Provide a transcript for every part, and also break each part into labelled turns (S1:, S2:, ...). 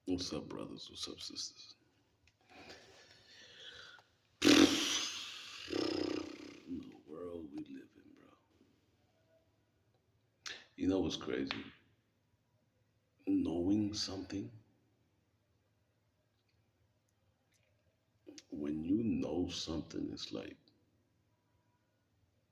S1: What's up, brothers? What's up, sisters? In the world we live in, bro. You know what's crazy? Knowing something, when you know something, it's like,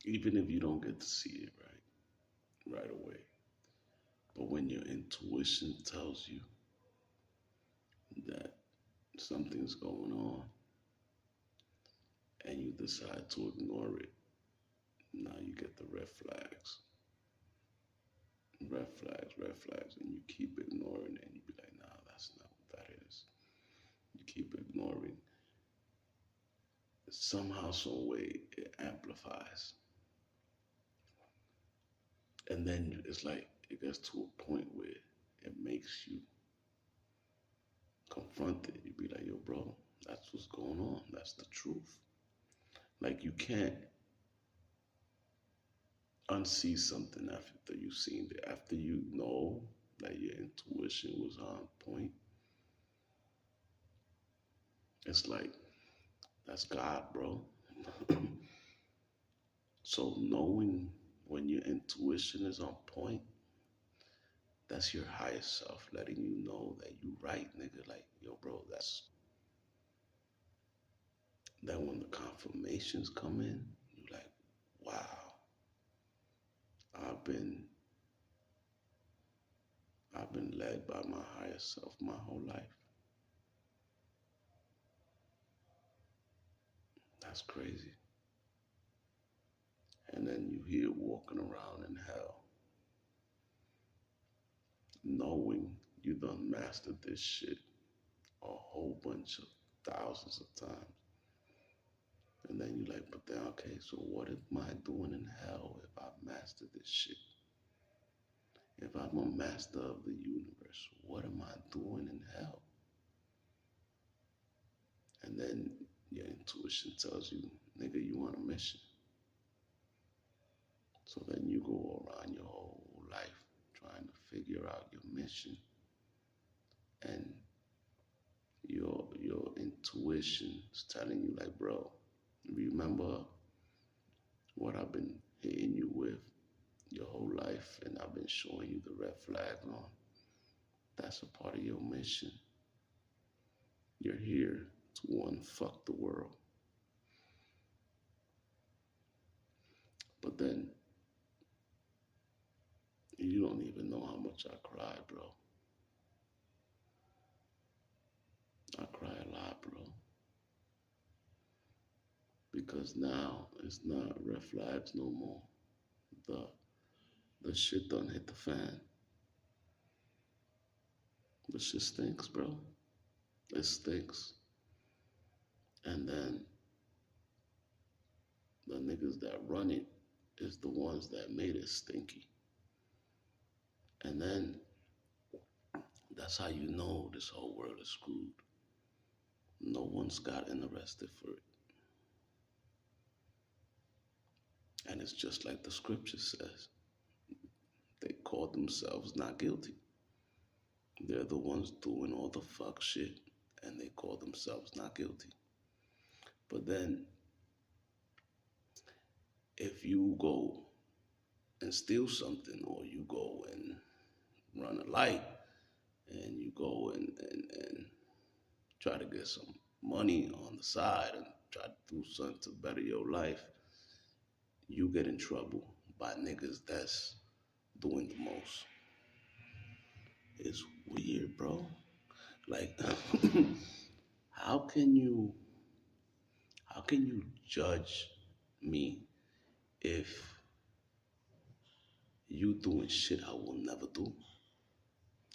S1: even if you don't get to see it right away, but when your intuition tells you that something's going on and you decide to ignore it, now you get the red flags, and you keep ignoring it, and you be like, nah, that's not what that is. You keep ignoring. Somehow, some way, it amplifies, and then it's like it gets to a point where it makes you confront it. You be like, yo, bro, that's what's going on. That's the truth. Like you can't unsee something after you've seen it. After you know that your intuition was on point, it's like that's God, bro. So knowing when your intuition is on point, that's your higher self letting you know that you right, nigga. Like, yo, bro, that's then when the confirmations come in, you're like, wow, I've been I've been led by my higher self my whole life. That's crazy. And then you hear walking around in hell, knowing you done mastered this shit a whole bunch of thousands of times. And then you're like, but then okay, so what am I doing in hell if I mastered this shit? If I'm a master of the universe, what am I doing in hell? And then your intuition tells you, nigga, you on a mission. So then you go around your whole life trying to figure out your mission, and your intuition is telling you like, bro, remember what I've been hitting you with your whole life, and I've been showing you the red flags on. That's a part of your mission. You're here to one, fuck the world. But then you don't even know how much I cry, bro. I cry a lot, bro. Because now it's not red flags no more. The the shit done hit the fan. The shit stinks, bro. It stinks. And then the niggas that run it is the ones that made it stinky. And then that's how you know this whole world is screwed. No one's gotten arrested for it. And it's just like the scripture says. They call themselves not guilty. They're the ones doing all the fuck shit, and they call themselves not guilty. But then if you go and steal something, or you go and run a light, and you go and try to get some money on the side and try to do something to better your life, you get in trouble by niggas that's doing the most. It's weird, bro. Like, how can you how can you judge me if you doing shit I will never do?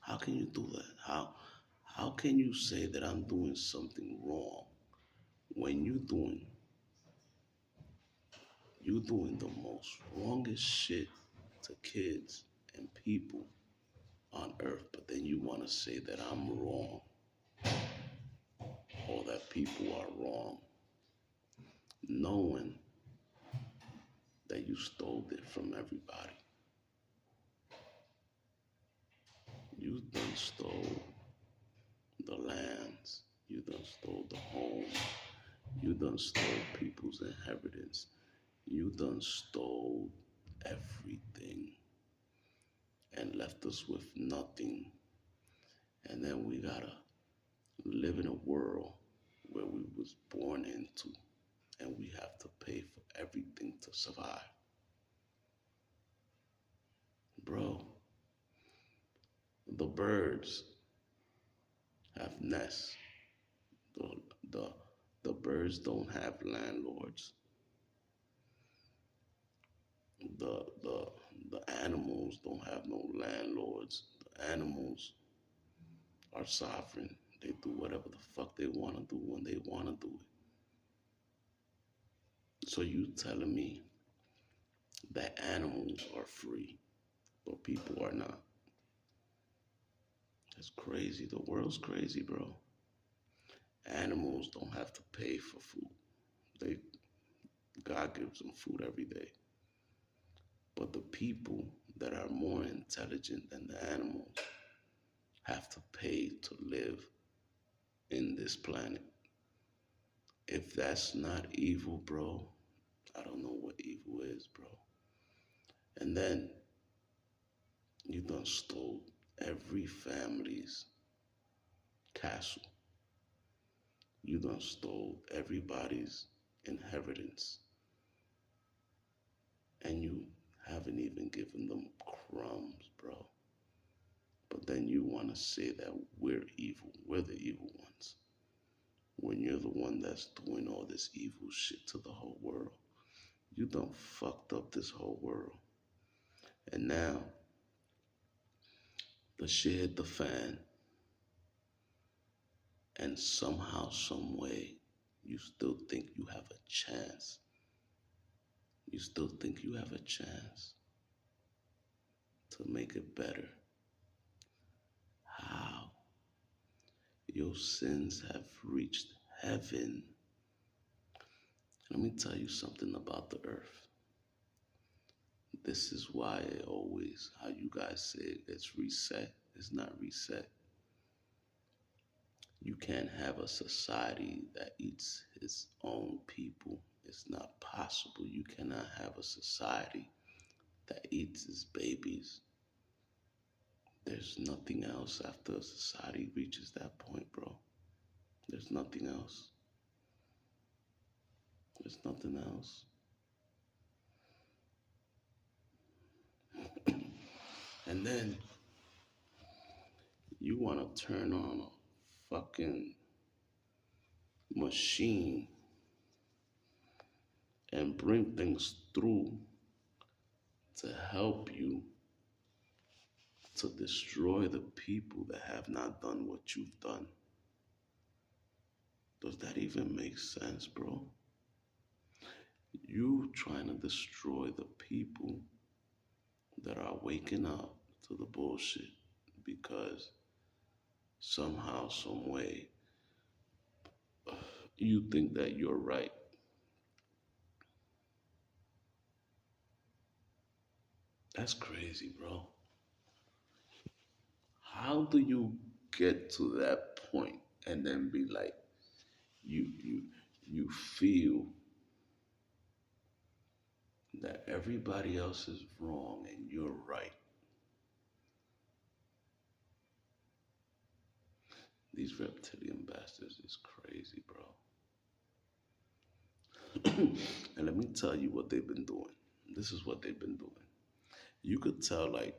S1: How can you do that? How can you say that I'm doing something wrong when you doing the most wrongest shit to kids and people on earth, but then you want to say that I'm wrong or that people are wrong, knowing that you stole it from everybody. You done stole You done stole the home. You done stole people's inheritance. You done stole everything and left us with nothing. And then we gotta live in a world where we was born into and we have to pay for everything to survive. Bro, the birds have nests. The, the, the birds don't have landlords. The, the animals don't have no landlords. The animals are sovereign. They do whatever the fuck they want to do when they want to do it. So you telling me that animals are free, but people are not? That's crazy. The world's crazy, bro. Animals don't have to pay for food. They God gives them food every day. But the people that are more intelligent than the animals have to pay to live in this planet. If that's not evil, bro, I don't know what evil is, bro. And then you done stole every family's castle. You done stole everybody's inheritance. And you haven't even given them crumbs, bro. But then you want to say that we're evil. We're the evil ones. When you're the one that's doing all this evil shit to the whole world. You done fucked up this whole world. And now the shit hit the fan. And somehow, some way, you still think you have a chance. You still think you have a chance to make it better. How? Your sins have reached heaven. Let me tell you something about the earth. This is why it always, how you guys say it, it's reset. It's not reset. You can't have a society that eats its own people. It's not possible. You cannot have a society that eats its babies. There's nothing else after a society reaches that point, bro. There's nothing else. There's nothing else. And then you want to turn on a fucking machine and bring things through to help you to destroy the people that have not done what you've done. Does that even make sense, bro? You trying to destroy the people that are waking up to the bullshit because somehow, some way, you think that you're right. That's crazy, bro. How do you get to that point and then be like, you you you feel that everybody else is wrong and you're right? These reptilian bastards is crazy, bro. And let me tell you what they've been doing. This is what they've been doing. You could tell, like,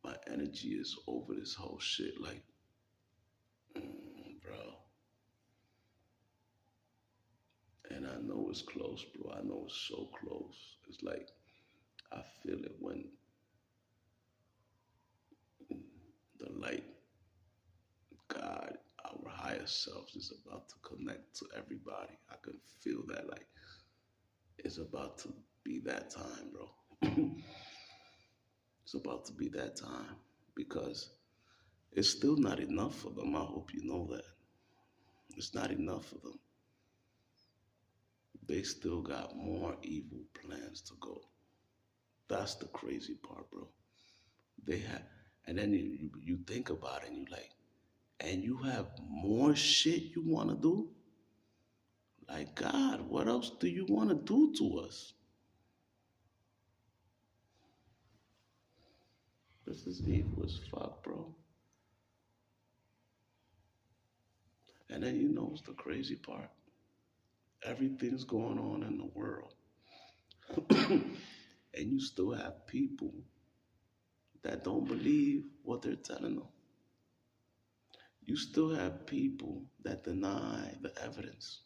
S1: my energy is over this whole shit. Like, bro. And I know it's close, bro. I know it's so close. It's like, I feel it when the light, God, our higher selves is about to connect to everybody. I can feel that, like, it's about to be that time, bro. It's about to be that time because it's still not enough for them. I hope you know that. It's not enough for them. They still got more evil plans to go. That's the crazy part, bro. They have, and then you think about it and you like, and you have more shit you want to do? Like, God, what else do you want to do to us? This is evil as fuck, bro. And then you know what's the crazy part? Everything's going on in the world. And you still have people that don't believe what they're telling them. You still have people that deny the evidence.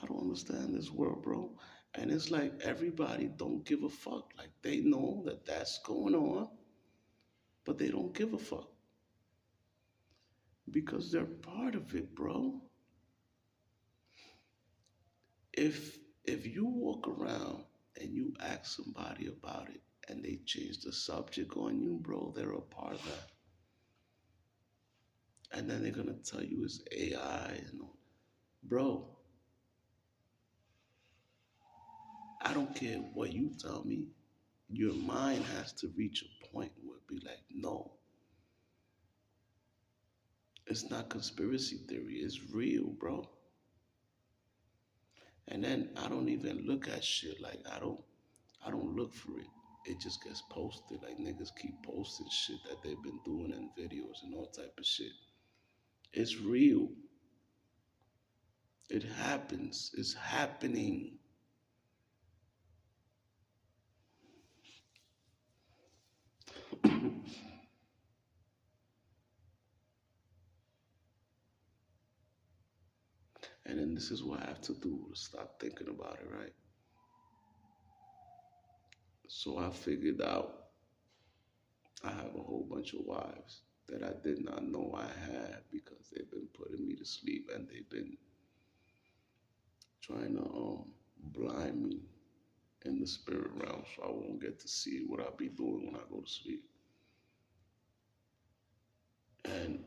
S1: I don't understand this world, bro. And it's like everybody don't give a fuck. Like they know that that's going on, but they don't give a fuck because they're part of it, bro. If you walk around and you ask somebody about it and they change the subject on you, bro, they're a part of that. And then they're gonna tell you it's AI and all. Bro, I don't care what you tell me. Your mind has to reach a point where it be like, no, it's not conspiracy theory. It's real, bro. And then I don't even look at shit like I don't look for it. It just gets posted. Like niggas keep posting shit that they've been doing in videos and all type of shit. It's real. It happens. It's happening. And then this is what I have to do to stop thinking about it, right? So I figured out I have a whole bunch of wives that I did not know I had because they've been putting me to sleep and they've been trying to blind me in the spirit realm so I won't get to see what I be doing when I go to sleep. And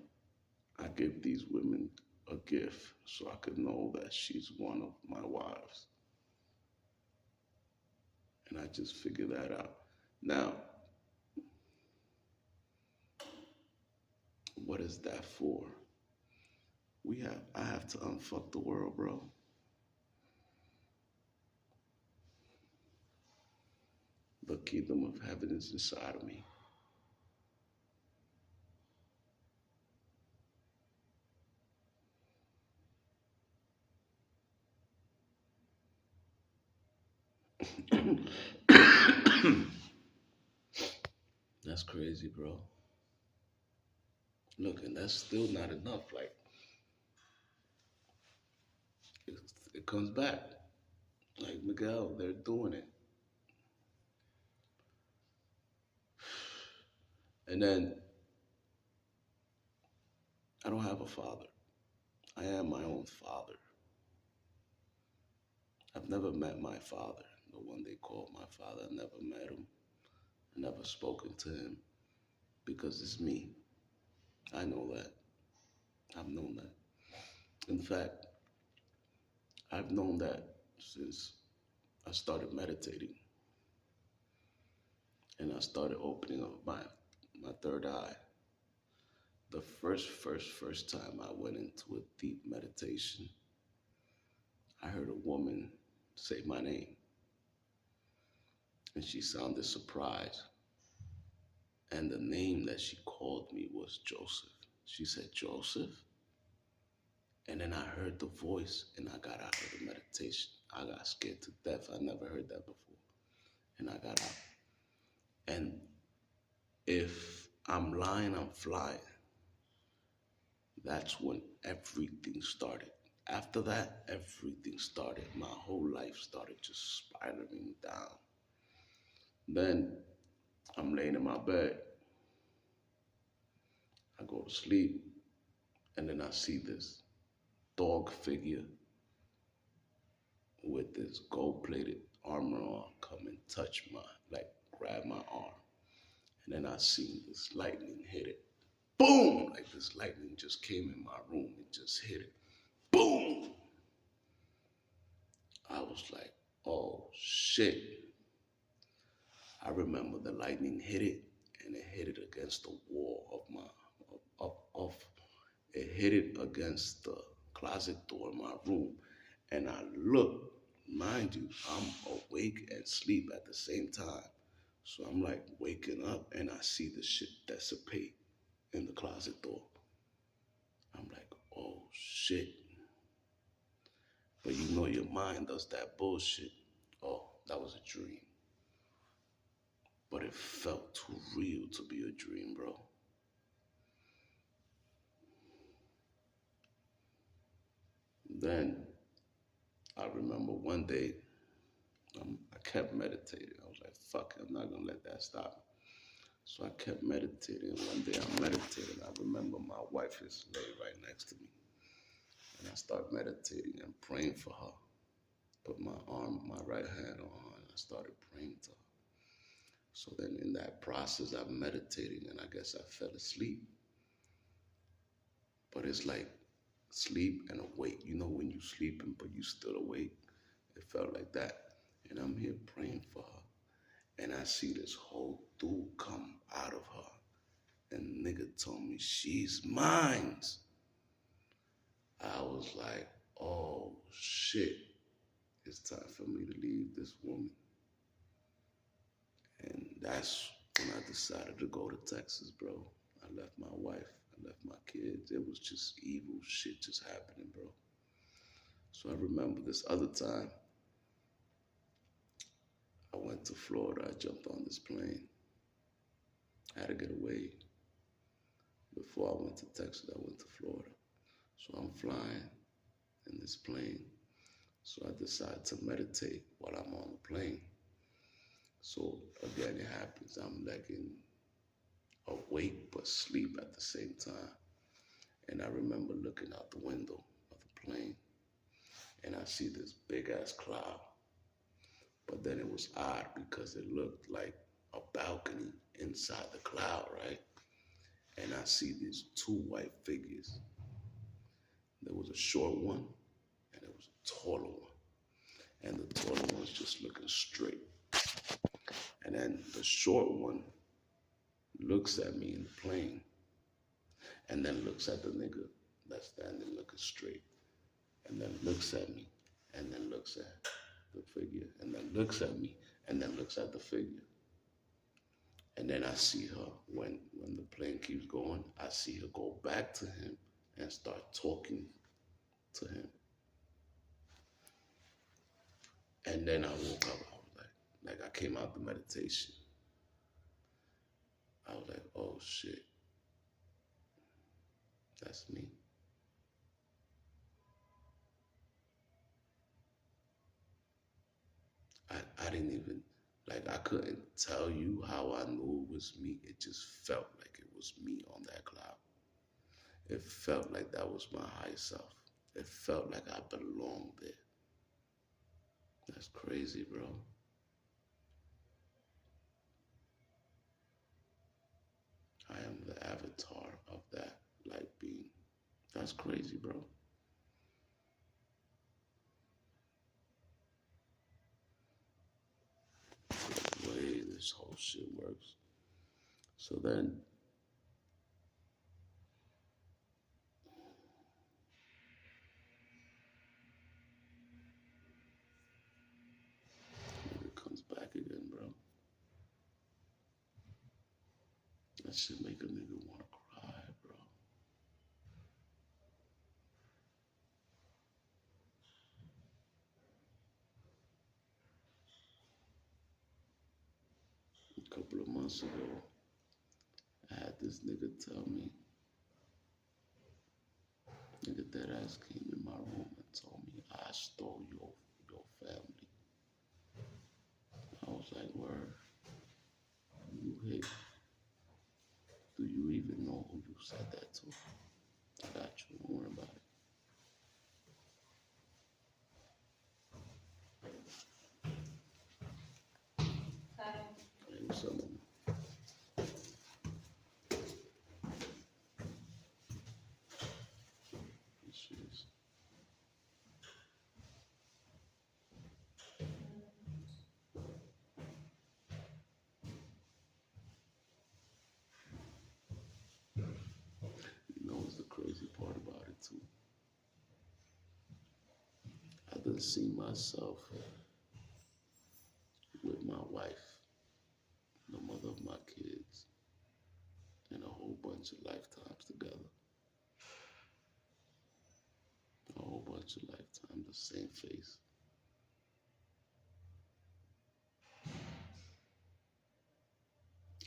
S1: I give these women a gift so I could know that she's one of my wives. And I just figured that out. Now, what is that for? I have to unfuck the world, bro. The kingdom of heaven is inside of me. That's crazy, bro. Look, and that's still not enough. Like, it, it comes back. Like, Miguel, they're doing it. And then I don't have a father. I am my own father. I've never met my father, the one they call my father. I never met him. I never spoken to him because it's me. I know that. I've known that. In fact, I've known that since I started meditating and I started opening up my third eye. The first time I went into a deep meditation, I heard a woman say my name and she sounded surprised. And the name that she called me was Joseph. She said, Joseph. And then I heard the voice and I got out of the meditation. I got scared to death. I never heard that before. And I got out. And if I'm lying, I'm flying. That's when everything started. After that, everything started. My whole life started just spiraling down. Then I'm laying in my bed. I go to sleep. And then I see this dog figure with this gold plated armor on come and touch like grab my arm. And then I seen this lightning hit it. Boom! Like this lightning just came in my room and just hit it. Boom! I was like, oh shit. I remember the lightning hit it and it hit it against the wall of hit it against the closet door in my room. And I look, mind you, I'm awake and sleep at the same time. So I'm like waking up and I see the shit dissipate in the closet door. I'm like, oh shit. But you know your mind does that bullshit. Oh, that was a dream. But it felt too real to be a dream, bro. Then I remember one day I kept meditating. I was like, fuck it, I'm not gonna let that stop me. So I kept meditating. One day I'm meditating. I remember my wife is laid right next to me. And I start meditating and praying for her. Put my right hand on her, and I started praying to her. So then in that process, I'm meditating, and I guess I fell asleep. But it's like sleep and awake. You know when you sleeping, but you still awake? It felt like that. And I'm here praying for her. And I see this whole dude come out of her. And the nigga told me, she's mine. I was like, oh shit, it's time for me to leave this woman. And that's when I decided to go to Texas, bro. I left my wife, I left my kids. It was just evil shit just happening, bro. So I remember this other time, I went to Florida. I jumped on this plane. I had to get away. Before I went to Texas, I went to Florida. So I'm flying in this plane. So I decide to meditate while I'm on the plane. So again, it happens. I'm like awake but sleep at the same time. And I remember looking out the window of the plane and I see this big ass cloud. But then it was odd because it looked like a balcony inside the cloud, right? And I see these two white figures. There was a short one and there was a taller one. And the taller one's just looking straight. And then the short one looks at me in the plane and then looks at the nigga that's standing looking straight and then looks at me and then looks at the figure and then looks at me and then looks at the figure. And then I see her, when the plane keeps going, I see her go back to him and start talking to him. And then I woke up, I was like I came out the meditation. I was like, oh shit, that's me. I didn't even, like I couldn't tell you how I knew it was me. It just felt like it was me on that cloud. It felt like that was my high self. It felt like I belonged there. That's crazy, bro. I am the avatar of that light being. That's crazy, bro. The way this whole shit works. So then, it comes back again, bro. That shit make a nigga wanna cry, bro. A couple of months ago, I had this nigga tell me, nigga that ass came in my room and told me I stole your family. I was like, word, you hate. Do you even know who you said that to? I got you, don't worry about it. Hey, what's up, man? You know what's the crazy part about to. I didn't see myself with my wife, the mother of my kids, and a whole bunch of lifetimes together. A whole bunch of lifetimes, the same face.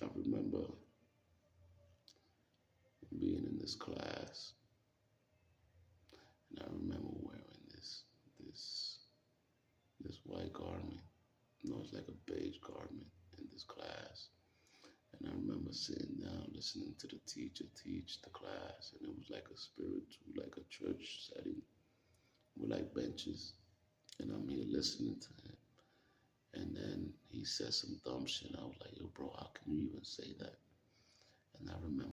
S1: I remember being in this class, and I remember wearing this this white garment. You know, it's like a beige garment in this class. And I remember sitting down, listening to the teacher teach the class, and it was like a spiritual, like a church setting with like benches. And I'm here listening to him. And then he said some dumb shit. I was like, yo, bro, how can you even say that? And I remember